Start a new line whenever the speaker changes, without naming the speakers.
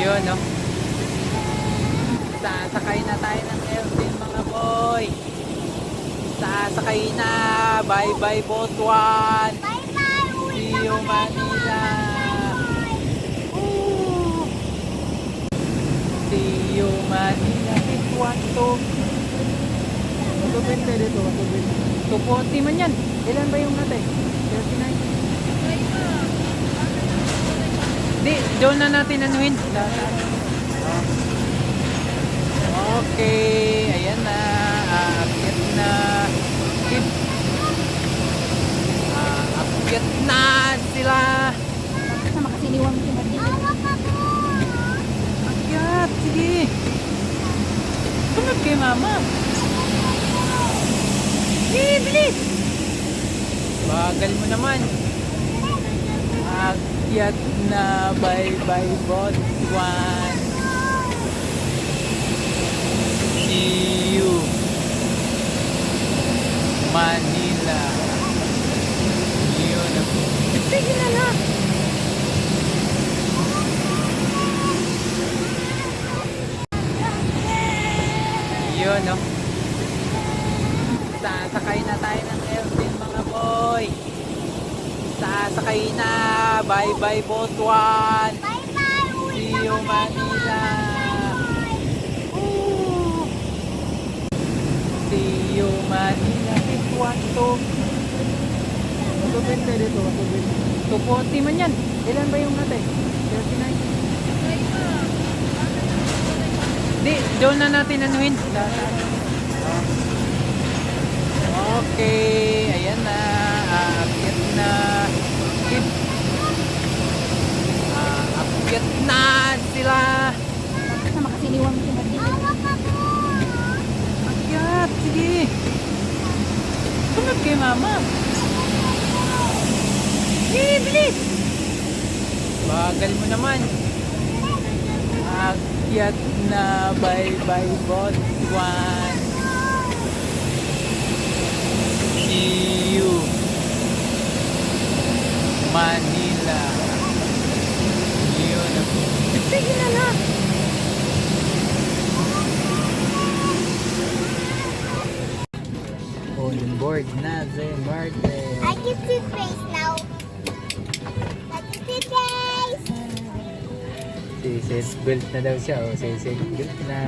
Yun, no? Sasakay na tayo ng airplane, mga boy. Sasakay na. Bye bye, Butuan. See you, Manila. Woo! See you, Manila. Butuan to.
Magpapente dito, magpapente.
240 man yan. Ilan ba yung ate? 39. Di, doon na natin anuhin. Okay, ayan na. Aakyat na. Aakyat na sila.
Sama kasi iniwan mo si Martin.
Akyat, sige. Sunod kay mama. Bilis! Bagal mo naman. Akyat na. Bye bye, Butuan. See you, Manila. Yun ako. Sige na na. Yun, no? Sasakay na tayo ng airplane, mga boy. Sasakay na. Bye bye, Butuan. See you, Manila. Woo! See you, Manila. Butuan to.
Magpapente dito, magpapente.
240 man yan. Ilan ba yung ate? 39. Di, doon na natin anuhin. Okay, ayan na. Aakyat na. Aakyat na sila.
Sama kasi iniwan mo si Martin.
Akyat, sige. Sunod kay mama. Bilis! Bagal mo naman. Akyat na. Bye bye, Butuan. See you, Manila. Yun ako. Sige na na. On board na si Martin.
I can see face now. I can see face.
Si seatbelt na daw siya. O, si seatbelt na.